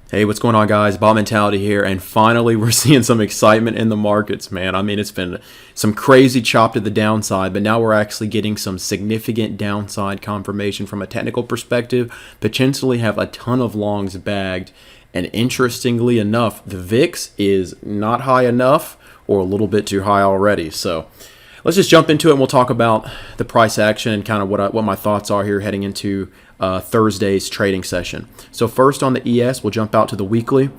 Hey, what's going on, guys? Bob Mentality here, and finally we're seeing some excitement in the markets, man. I mean, it's been some crazy chop to the downside, but now we're actually getting some significant downside confirmation from a technical perspective, potentially have a ton of longs bagged, and interestingly enough, the VIX is not high enough or a little bit too high already. So let's just jump into it, and we'll talk about the price action and kind of what my thoughts are here heading into Thursday's trading session. So first on the ES, we'll jump out to the weekly.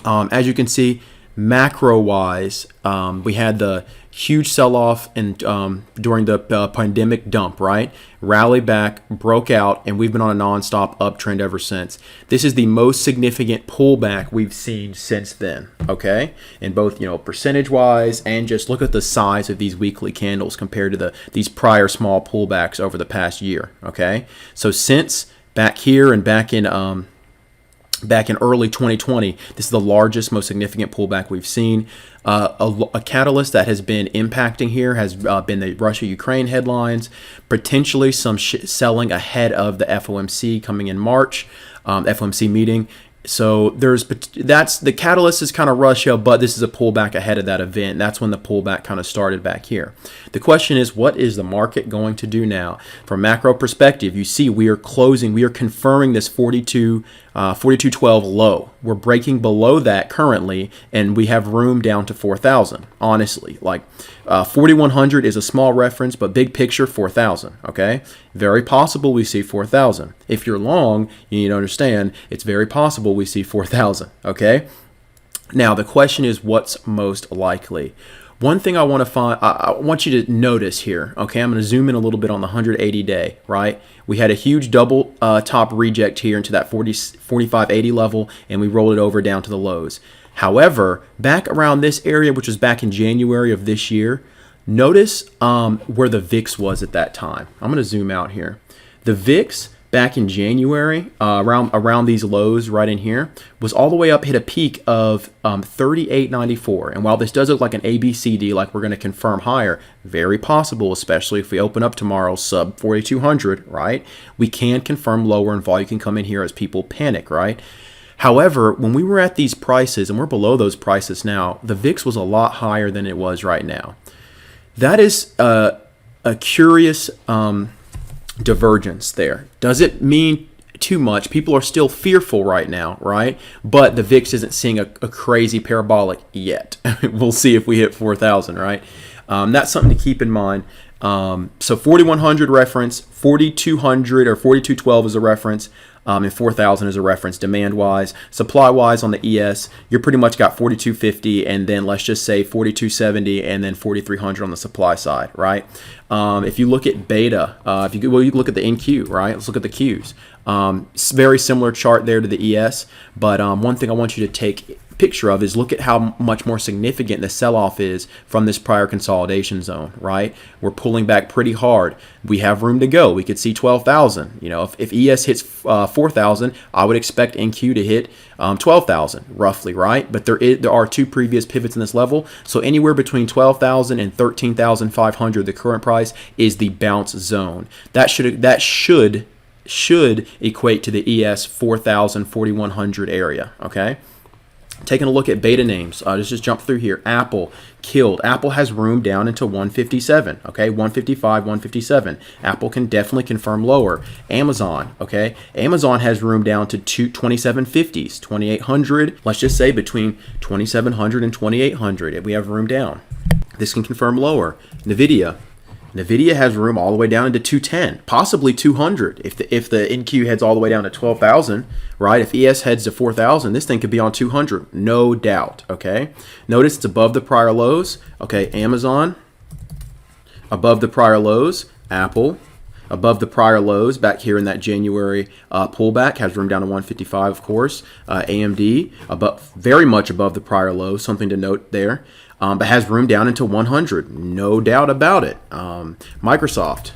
As you can see, macro-wise, we had the huge sell-off during the pandemic dump, right? Rally back, broke out, and we've been on a non-stop uptrend ever since. This is the most significant pullback we've seen since then, okay? And both, percentage-wise and just look at the size of these weekly candles compared to these prior small pullbacks over the past year, okay? So since back here and back in early 2020, this is the largest, most significant pullback we've seen. A catalyst that has been impacting here has been the Russia-Ukraine headlines, potentially some selling ahead of the FOMC coming in March, FOMC meeting. So that's the catalyst is kind of Russia, but this is a pullback ahead of that event. That's when the pullback kind of started back here. The question is, what is the market going to do now? From a macro perspective, you see we are confirming this 4212 low. We're breaking below that currently, and we have room down to 4,000. Honestly, 4,100 is a small reference, but big picture 4,000. Okay, very possible we see 4,000. If you're long, you need to understand it's very possible we see 4,000. Okay, now the question is, what's most likely? One thing I want you to notice here, okay, I'm going to zoom in a little bit on the 180 day, right? We had a huge double top reject here into that 45.80 level, and we rolled it over down to the lows. However, back around this area, which was back in January of this year, notice where the VIX was at that time. I'm going to zoom out here. The VIX back in January, around these lows right in here, was all the way up, hit a peak of 38.94. And while this does look like an ABCD, like we're going to confirm higher, very possible, especially if we open up tomorrow sub 4,200, right? We can confirm lower, and volume can come in here as people panic, right? However, when we were at these prices, and we're below those prices now, the VIX was a lot higher than it was right now. That is a curious divergence there. Does it mean too much? People are still fearful right now, right? But the VIX isn't seeing a crazy parabolic yet. We'll see if we hit 4,000, right? That's something to keep in mind. So 4,100 reference, 4,200 or 4,212 is a reference, and 4,000 is a reference demand-wise. Supply-wise on the ES, you're pretty much got 4,250, and then let's just say 4,270, and then 4,300 on the supply side, right? If you look at beta, you look at the NQ, right? Let's look at the Qs. Very similar chart there to the ES, but one thing I want you to take picture of is look at how much more significant the sell-off is from this prior consolidation zone, right? We're pulling back pretty hard. We have room to go. We could see 12,000. If ES hits 4,000, I would expect NQ to hit 12,000 roughly, right? But there are two previous pivots in this level, so anywhere between 12,000 and 13,500, the current price is the bounce zone. That should equate to the ES 4,000, 4,100 area, okay? Taking a look at beta names, let's just jump through here. Apple killed. Apple has room down into 157, okay? 155, 157. Apple can definitely confirm lower. Amazon, okay? Amazon has room down to 2750s, 2800. Let's just say between 2700 and 2800 if we have room down. This can confirm lower. NVIDIA has room all the way down into 210, possibly 200 if the NQ heads all the way down to 12,000, right? If ES heads to 4,000, this thing could be on 200, no doubt, okay? Notice it's above the prior lows, okay? Amazon, above the prior lows. Apple, above the prior lows back here in that January pullback, has room down to 155, of course. AMD, very much above the prior lows, something to note there. But has room down into 100, no doubt about it. Microsoft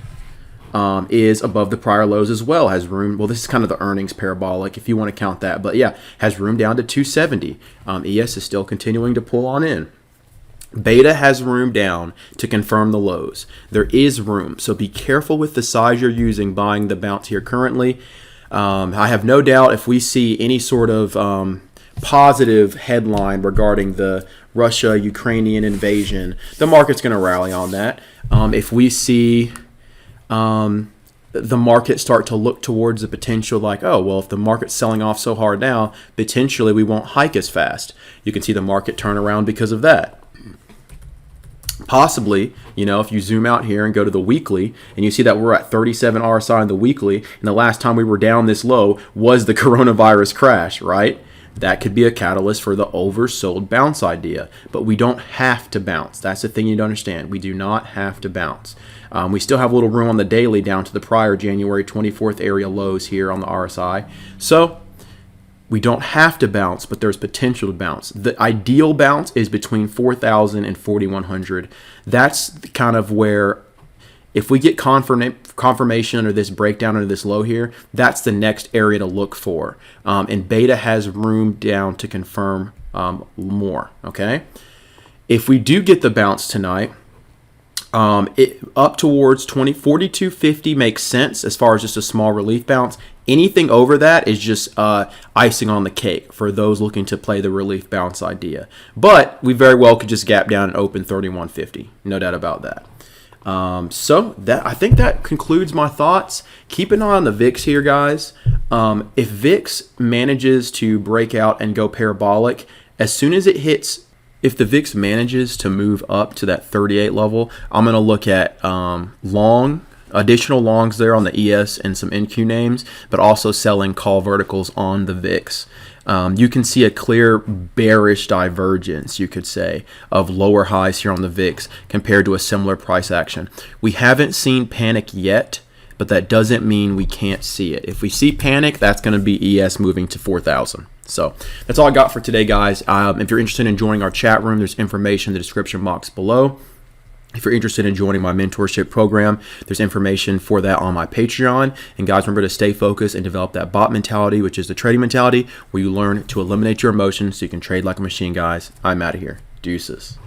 is above the prior lows as well, has room, well, this is kind of the earnings parabolic if you want to count that, but yeah, has room down to 270. ES is still continuing to pull on in. Beta has room down to confirm the lows. There is room, so be careful with the size you're using buying the bounce here currently. I have no doubt if we see any sort of positive headline regarding the Russia-Ukrainian invasion, the market's going to rally on that. If we see the market start to look towards the potential like, oh, well, if the market's selling off so hard now, potentially we won't hike as fast. You can see the market turn around because of that. Possibly, if you zoom out here and go to the weekly and you see that we're at 37 RSI in the weekly, and the last time we were down this low was the coronavirus crash, right? That could be a catalyst for the oversold bounce idea. But we don't have to bounce. That's the thing you don't understand. We do not have to bounce. We still have a little room on the daily down to the prior January 24th area lows here on the RSI. So we don't have to bounce, but there's potential to bounce. The ideal bounce is between 4,000 and 4,100. That's kind of where, if we get confirmation under this breakdown, under this low here, that's the next area to look for. And beta has room down to confirm more, okay? If we do get the bounce tonight, up towards 42.50 makes sense as far as just a small relief bounce. Anything over that is just icing on the cake for those looking to play the relief bounce idea. But we very well could just gap down and open 31.50. No doubt about that. So I think that concludes my thoughts. Keep an eye on the VIX here, guys. If VIX manages to break out and go parabolic, as soon as it hits, if the VIX manages to move up to that 38 level, I'm going to look at additional longs there on the ES and some NQ names, but also selling call verticals on the VIX. You can see a clear bearish divergence, you could say, of lower highs here on the VIX compared to a similar price action. We haven't seen panic yet, but that doesn't mean we can't see it. If we see panic, that's going to be ES moving to 4,000. So that's all I got for today, guys. If you're interested in joining our chat room, there's information in the description box below. If you're interested in joining my mentorship program, there's information for that on my Patreon. And guys, remember to stay focused and develop that bot mentality, which is the trading mentality, where you learn to eliminate your emotions so you can trade like a machine, guys. I'm out of here. Deuces.